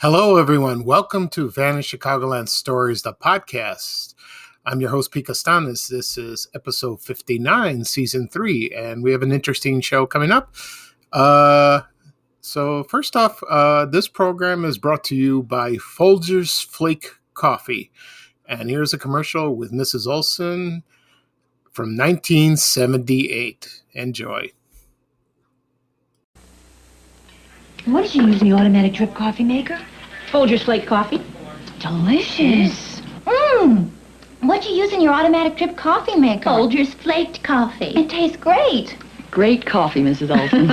Hello, everyone. Welcome to Vanished Chicagoland Stories, the podcast. I'm your host, Pete Costanis. This is episode 59, season 3, and we have an interesting show coming up. So first off, this program is brought to you by Folgers Flake Coffee. And here's a commercial with Mrs. Olson from 1978. Enjoy. What did you use in the automatic drip coffee maker? Folgers Flake Coffee. Delicious. What'd you use in your automatic drip coffee maker? Folgers Flaked Coffee. It tastes great. Great coffee, Mrs. Olson.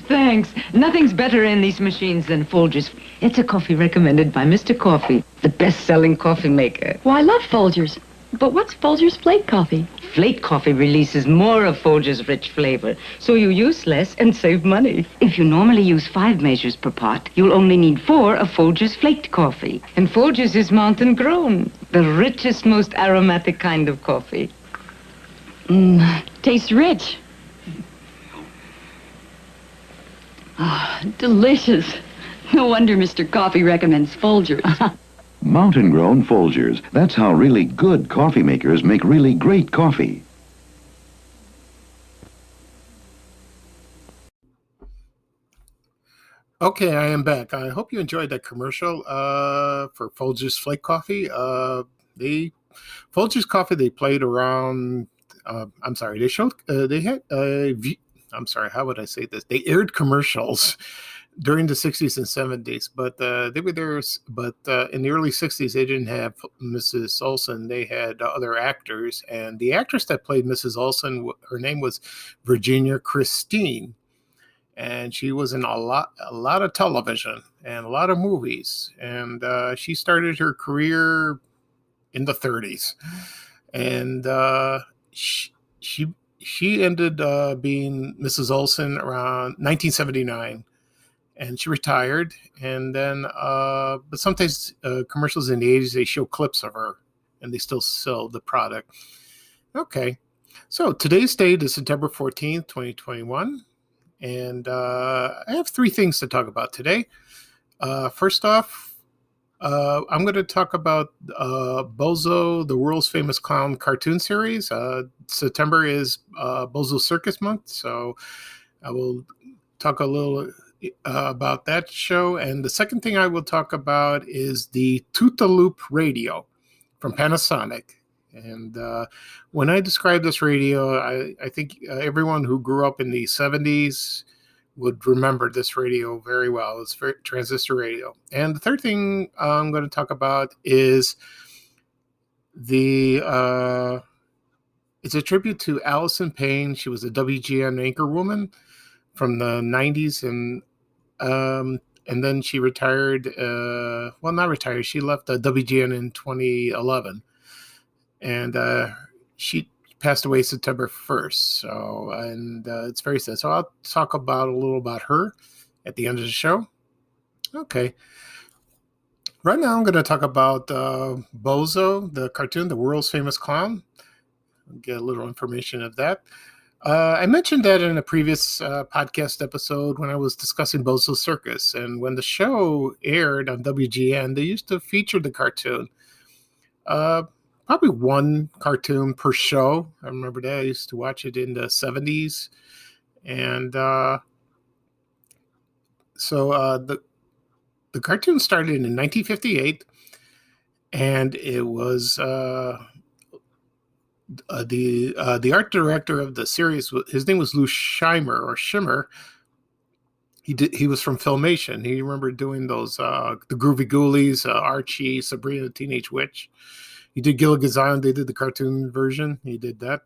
Thanks. Nothing's better in these machines than Folgers. It's a coffee recommended by Mr. Coffee, the best-selling coffee maker. Well, I love Folgers. But what's Folgers Flake Coffee? Flake coffee releases more of Folgers' rich flavor, so you use less and save money. If you normally use 5 measures per pot, you'll only need 4 of Folgers Flaked Coffee. And Folgers is mountain grown, the richest, most aromatic kind of coffee. Tastes rich. Delicious. No wonder Mr. Coffee recommends Folgers. Mountain-grown Folgers. That's how really good coffee makers make really great coffee. Okay, I am back. I hope you enjoyed that commercial for Folgers Flake Coffee. Folgers Coffee, they played around, they showed, they had, how would I say this? They aired commercials during the 60s and 70s, but they were there. But in the early 60s, they didn't have Mrs. Olson. They had other actors, and the actress that played Mrs. Olson, her name was Virginia Christine, and she was in a lot of television and a lot of movies. And she started her career in the 30s, and she ended being Mrs. Olson around 1979. And she retired, and then, but sometimes commercials in the 80s, they show clips of her, and they still sell the product. Okay, so today's date is September 14th, 2021, and I have 3 things to talk about today. First off, I'm going to talk about Bozo, the world's famous clown cartoon series. September is Bozo Circus Month, so I will talk a little about that show. And the second thing I will talk about is the Toot-A-Loop Radio from Panasonic. And when I describe this radio, I think everyone who grew up in the 70s would remember this radio very well. It's transistor radio. And the third thing I'm going to talk about is it's a tribute to Allison Payne. She was a WGN anchor woman from the 90s, and then she retired. Not retired. She left WGN in 2011, and she passed away September 1st. So, and it's very sad. So I'll talk about a little about her at the end of the show. Okay. Right now, I'm going to talk about Bozo, the cartoon, the world's famous clown. I'll get a little information of that. I mentioned that in a previous podcast episode when I was discussing Bozo Circus. And when the show aired on WGN, they used to feature the cartoon. Probably one cartoon per show. I remember that. I used to watch it in the 70s. And so the cartoon started in 1958. And it was... the art director of the series, his name was Lou Schimmer. He was from Filmation. He remembered doing those the Groovy Ghoulies, Archie, Sabrina the Teenage Witch. He did Gilligan's Island. They did the cartoon version. He did that.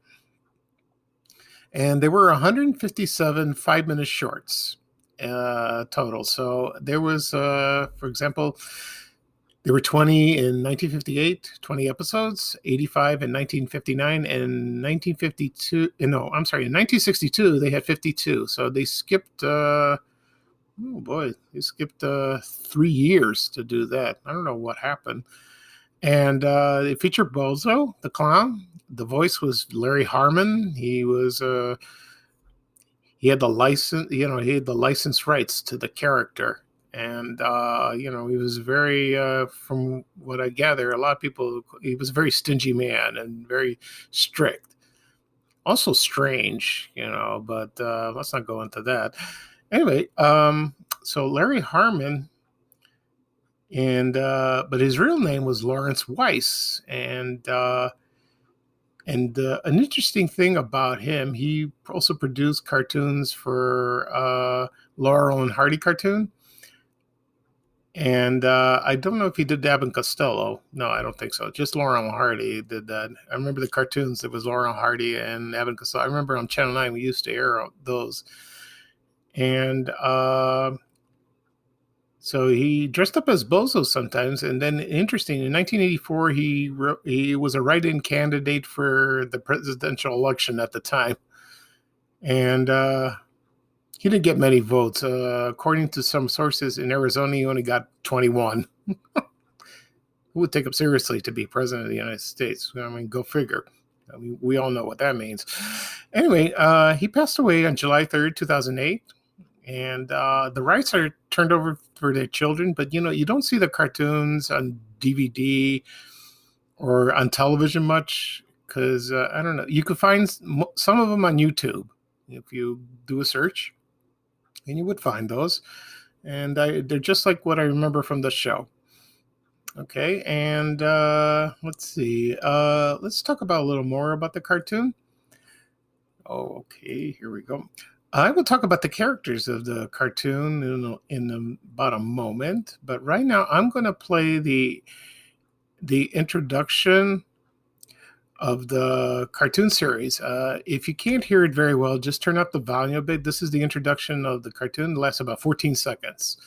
And there were 157 5-minute shorts total. So there was, for example, there were 20 in 1958, 20 episodes, 85 in 1959, and 1952. In 1962, they had 52. So they skipped, they skipped 3 years to do that. I don't know what happened. And it featured Bozo the Clown. The voice was Larry Harmon. He had the license, he had the license rights to the character. And, he was very, from what I gather, a lot of people, he was a very stingy man and very strict. Also strange, but let's not go into that. Anyway, so Larry Harmon, but his real name was Lawrence Weiss. And an interesting thing about him, he also produced cartoons for Laurel and Hardy cartoon. And I don't know if he did Abbott and Costello. No, I don't think so. Just Laurel and Hardy did that. I remember the cartoons. It was Laurel and Hardy and Abbott and Costello. I remember on Channel 9 we used to air those. And so he dressed up as Bozo sometimes. And then, interesting, in 1984, he was a write-in candidate for the presidential election at the time. And he didn't get many votes. According to some sources in Arizona, he only got 21. Who would take him seriously to be president of the United States? I mean, go figure. I mean, we all know what that means. Anyway, he passed away on July 3rd, 2008. And the rights are turned over for their children. But, you don't see the cartoons on DVD or on television much because, I don't know. You could find some of them on YouTube if you do a search. And you would find those. And they're just like what I remember from the show. Okay, and let's see. Let's talk about a little more about the cartoon. Oh, okay, here we go. I will talk about the characters of the cartoon in about a moment. But right now, I'm going to play the introduction of the cartoon series. If you can't hear it very well, just turn up the volume a bit. This is the introduction of the cartoon. It lasts about 14 seconds.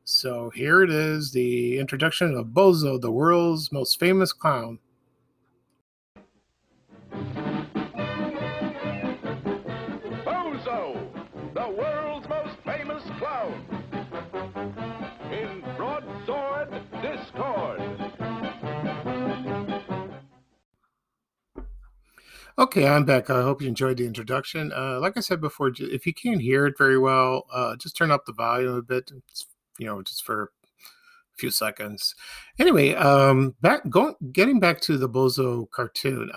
So here it is, the introduction of Bozo, the world's most famous clown. Bozo, the world's most famous clown. In broadsword discord. Okay, I'm back. I hope you enjoyed the introduction. Like I said before, if you can't hear it very well, just turn up the volume a bit, just for a few seconds. Anyway, getting back to the Bozo cartoon.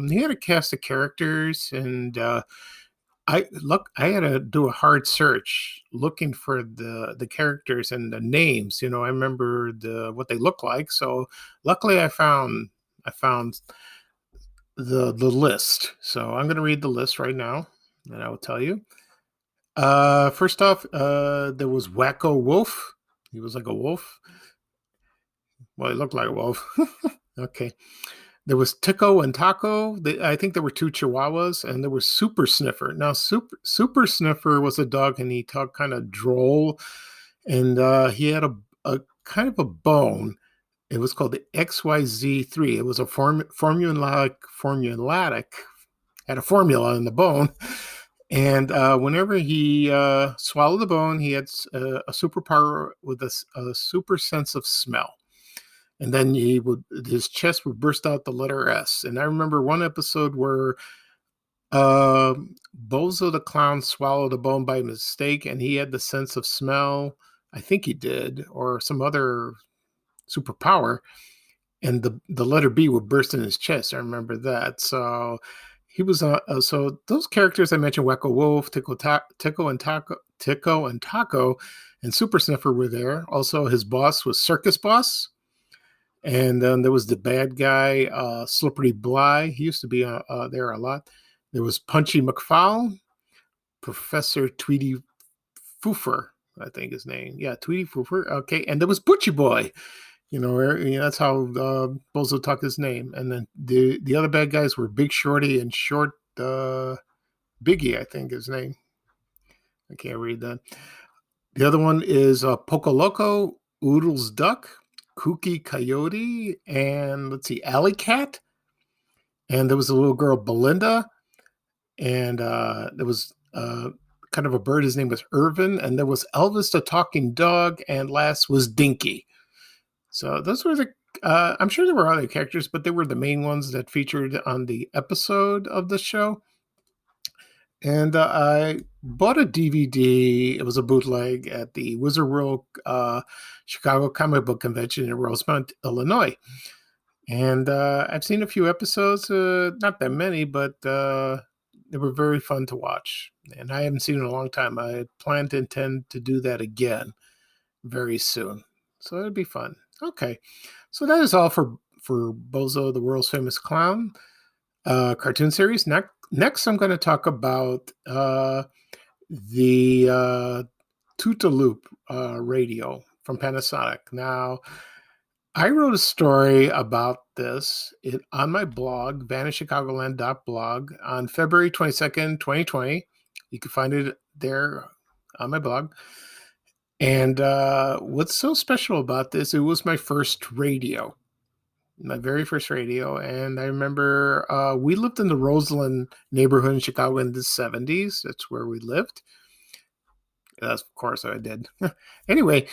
He had a cast of characters, and I had to do a hard search looking for the characters and the names. I remember what they look like. So luckily, I found the list. So I'm going to read the list right now, and I will tell you. First off, there was Wacko Wolf. He was like a wolf. Well, he looked like a wolf. Okay. There was Tico and Taco. I think there were two Chihuahuas, and there was Super Sniffer. Now, Super Sniffer was a dog, and he talked kind of droll, and he had a kind of a bone. It was called the XYZ3. It was a formulatic, had a formula in the bone. And whenever he swallowed the bone, he had a superpower with a super sense of smell. And then his chest would burst out the letter S. And I remember one episode where Bozo the Clown swallowed a bone by mistake, and he had the sense of smell. I think he did, or some other superpower, and the letter B would burst in his chest. I remember that. So he was so those characters I mentioned, Wacko Wolf, Tico and Taco, and Super Sniffer were there. Also, his boss was Circus Boss, and then there was the bad guy, Slippery Bly. He used to be there a lot. There was Punchy McFowl, Professor Tweety Foofer, I think his name. Yeah, Tweety Foofer. Okay, and there was Butchie Boy. That's how Bozo talked his name. And then the other bad guys were Big Shorty and Short Biggie, I think his name. I can't read that. The other one is Poco Loco, Oodles Duck, Kooky Coyote, and let's see, Alley Cat. And there was a little girl, Belinda. And there was kind of a bird. His name was Irvin. And there was Elvis the Talking Dog. And last was Dinky. So those were I'm sure there were other characters, but they were the main ones that featured on the episode of the show. And I bought a DVD. It was a bootleg at the Wizard World Chicago Comic Book Convention in Rosemont, Illinois. And I've seen a few episodes, not that many, but they were very fun to watch. And I haven't seen it in a long time. I intend to do that again very soon. So it'll be fun. Okay. So that is all for Bozo, the world's famous clown cartoon series. Next, I'm going to talk about the Toot-A-Loop radio from Panasonic. Now, I wrote a story about this on my blog, vanishchicagoland.blog, on February 22nd, 2020. You can find it there on my blog. And what's so special about this, it was my first radio. My very first radio. And I remember we lived in the Roseland neighborhood in Chicago in the 70s. That's where we lived. Yes, of course I did. Anyway,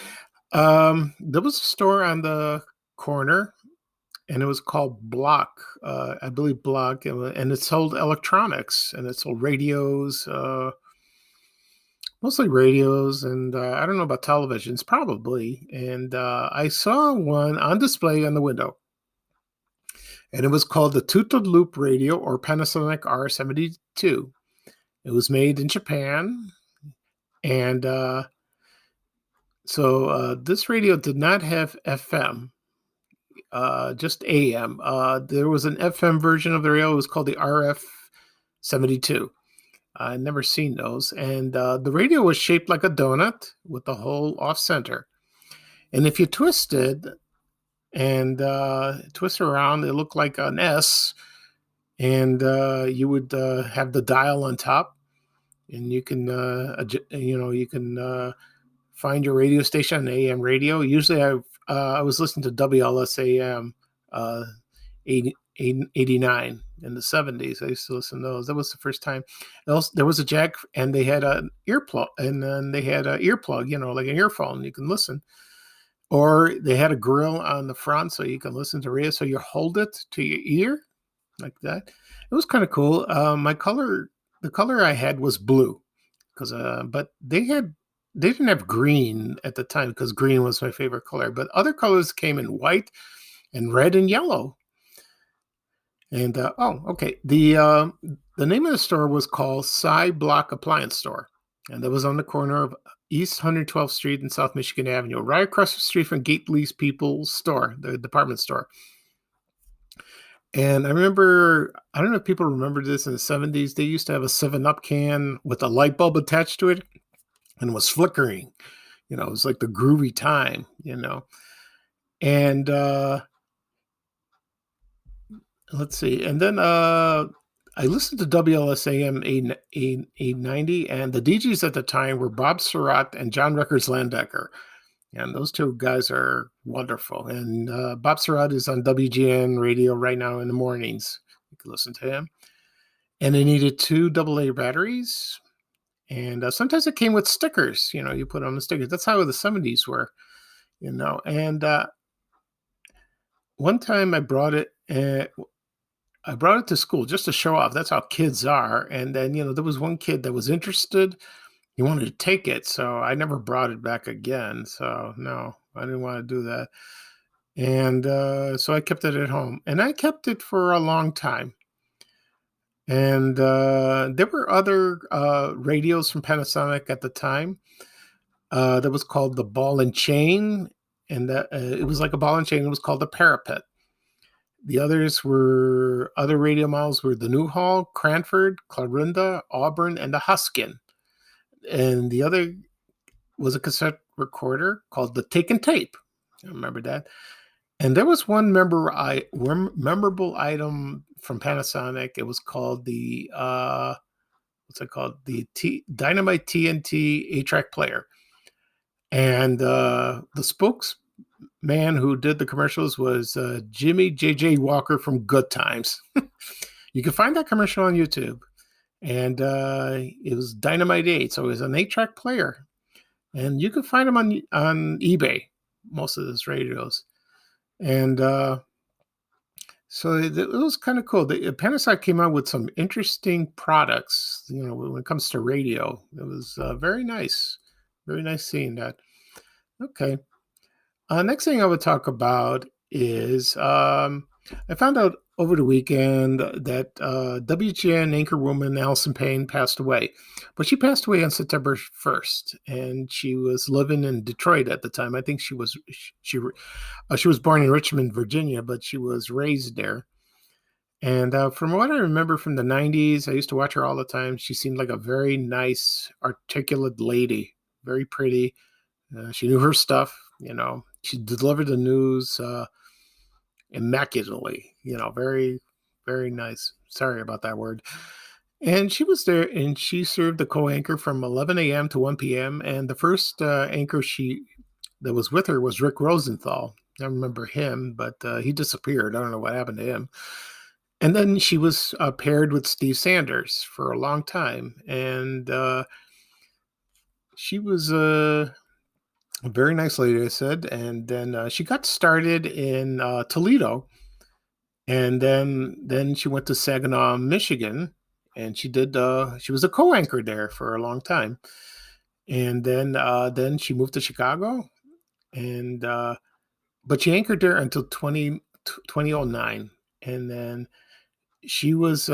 there was a store on the corner, and it was called Block. I believe Block. And it sold electronics, and it sold radios, mostly radios, and I don't know about televisions, probably. And I saw one on display on the window. And it was called the Toot-A-Loop Radio, or Panasonic R72. It was made in Japan. And so this radio did not have FM, just AM. There was an FM version of the radio. It was called the RF72. I'd never seen those. And the radio was shaped like a donut with the hole off center. And if you twisted and twist around, it looked like an S, and you would have the dial on top, and you can find your radio station on AM radio. Usually I was listening to WLSAM 89 in the 70s. I used to listen to those. That was the first time. There was a jack, and they had an earplug, and then they had an earplug, like an earphone. You can listen. Or they had a grill on the front so you can listen to radio. So you hold it to your ear like that. It was kind of cool. The color I had was blue, but they didn't have green at the time, because green was my favorite color. But other colors came in white and red and yellow. And okay. The name of the store was called Cy Block Appliance Store, and that was on the corner of East 112th Street and South Michigan Avenue, right across the street from Gately's People's Store, the department store. And I remember, I don't know if people remember this, in the 70s, they used to have a 7-Up can with a light bulb attached to it, and it was flickering. It was like the groovy time, And let's see. And then I listened to WLSAM 890, and the DJs at the time were Bob Surratt and John Records Landecker. And those two guys are wonderful. And Bob Surratt is on WGN radio right now in the mornings. You can listen to him. And they needed 2 AA batteries. And sometimes it came with stickers. You put on the stickers. That's how the 70s were, And one time I brought it to school just to show off. That's how kids are. And then, there was one kid that was interested. He wanted to take it. So I never brought it back again. So no, I didn't want to do that. And so I kept it at home. And I kept it for a long time. And there were other radios from Panasonic at the time. That was called the Ball and Chain. And it was like a ball and chain. It was called the Parapet. The other radio models were the Newhall, Cranford, Clarinda, Auburn, and the Huskin. And the other was a cassette recorder called the Take and Tape. I remember that. And there was one memorable item from Panasonic. It was called the Dynamite TNT 8-track player. And the spokesman who did the commercials was Jimmy J.J. Walker from Good Times. You can find that commercial on YouTube. And it was Dynamite 8, so it was an 8-track player. And you can find them on eBay, most of those radios. And So it was kind of cool. Panasonic came out with some interesting products, when it comes to radio. It was very nice. Very nice seeing that. Okay. Next thing I would talk about is I found out over the weekend that WGN anchorwoman Allison Payne passed away. But she passed away on September 1st, and she was living in Detroit at the time. I think she was born in Richmond, Virginia, but she was raised there. And from what I remember from the 90s, I used to watch her all the time. She seemed like a very nice, articulate lady, very pretty. She knew her stuff, She delivered the news immaculately, very, very nice. Sorry about that word. And she was there, and she served the co-anchor from 11 a.m. to 1 p.m. And the first anchor that was with her was Rick Rosenthal. I remember him, but he disappeared. I don't know what happened to him. And then she was paired with Steve Sanders for a long time. And she was a very nice lady, I said. And then she got started in Toledo. And then she went to Saginaw, Michigan. And she was a co-anchor there for a long time. And then she moved to Chicago. And but she anchored there until 2009. And then she was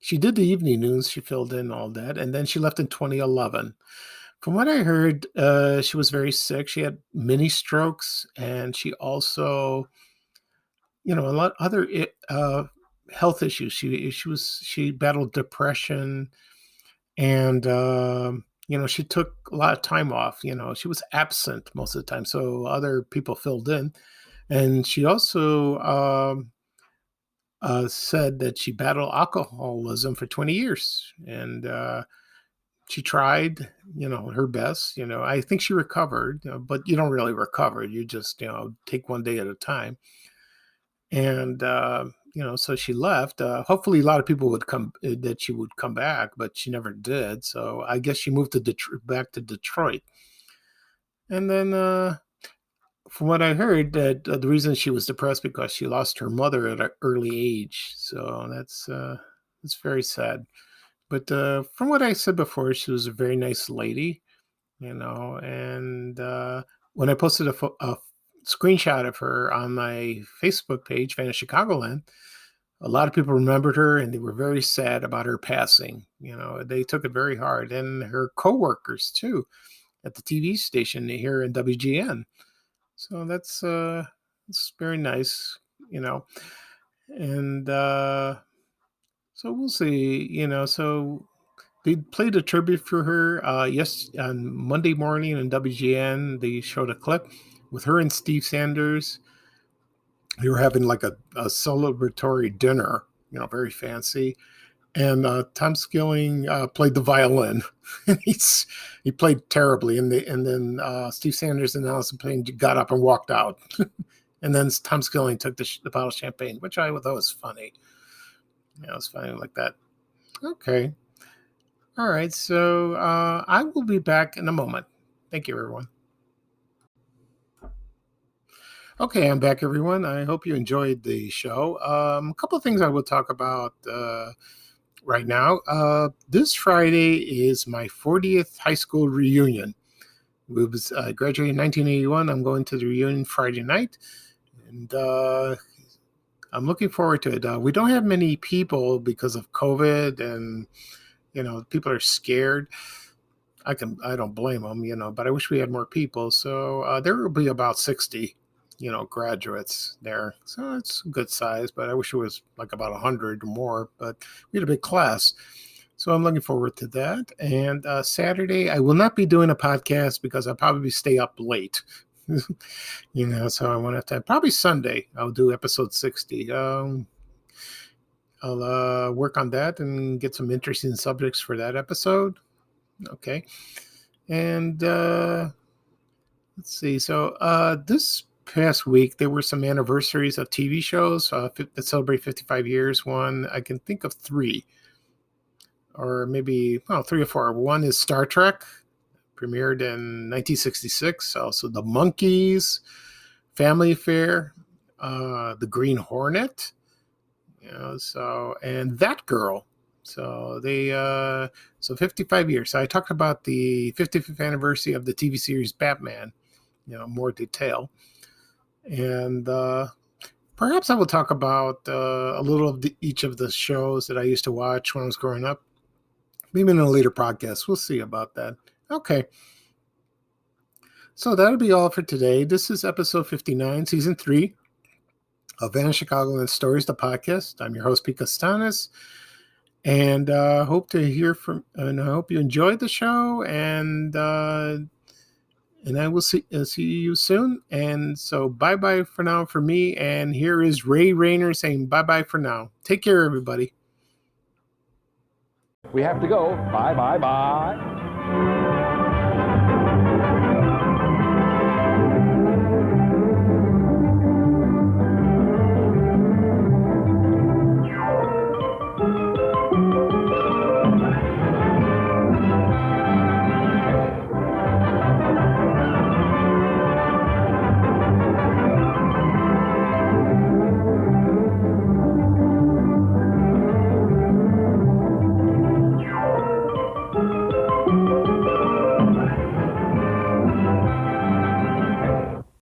she did the evening news. She filled in all that, and then she left in 2011. From what I heard, she was very sick. She had mini strokes, and she also, a lot other health issues. She battled depression, and she took a lot of time off. She was absent most of the time, so other people filled in, and she also said that she battled alcoholism for 20 years, and she tried, her best. I think she recovered, but you don't really recover. You just, take one day at a time. And, so she left. Hopefully a lot of people that she would come back, but she never did. So I guess she moved back to Detroit. And then, from what I heard, that the reason she was depressed because she lost her mother at an early age. So that's very sad. But from what I said before, she was a very nice lady, And when I posted a screenshot of her on my Facebook page, Fan of Chicagoland, a lot of people remembered her, and they were very sad about her passing. They took it very hard, and her coworkers too, at the TV station here in WGN. So that's very nice, and so we'll see, So they played a tribute for her on Monday morning in WGN. They showed a clip with her and Steve Sanders. They were having like a celebratory dinner, very fancy. And Tom Skilling played the violin. He played terribly, and then Steve Sanders and Allison Payne got up and walked out. And then Tom Skilling took the bottle of champagne, which I thought was funny. It was funny like that. Okay. All right. So I will be back in a moment. Thank you, everyone. Okay, I'm back, everyone. I hope you enjoyed the show. A couple of things I will talk about right now. This Friday is my 40th high school reunion. I graduated in 1981. I'm going to the reunion Friday night, and I'm looking forward to it. We don't have many people because of COVID, and people are scared. I don't blame them, but I wish we had more people. So there will be about 60, graduates there. So it's a good size, but I wish it was like about 100 or more, but we had a big class. So I'm looking forward to that. And Saturday, I will not be doing a podcast because I'll probably stay up late. So I won't have time. Probably Sunday, I'll do episode 60. I'll work on that and get some interesting subjects for that episode. Okay. And let's see. So this past week, there were some anniversaries of TV shows that celebrate 55 years. One, I can think of three, or maybe 3 or 4. One is Star Trek, premiered in 1966. Also, The Monkees, Family Affair, The Green Hornet, so, and That Girl. So they, so 55 years. So I talked about the 55th anniversary of the TV series Batman, more detail. And perhaps I will talk about a little of each of the shows that I used to watch when I was growing up. Maybe in a later podcast. We'll see about that. Okay. So that'll be all for today. This is episode 59, season 3 of Van Chicagoland Stories, the podcast. I'm your host, Pete Costanis, and hope to hear from. And I hope you enjoyed the show. And I will see you soon. And so bye bye for now for me. And here is Ray Rayner saying bye bye for now. Take care, everybody. We have to go. Bye, bye, bye.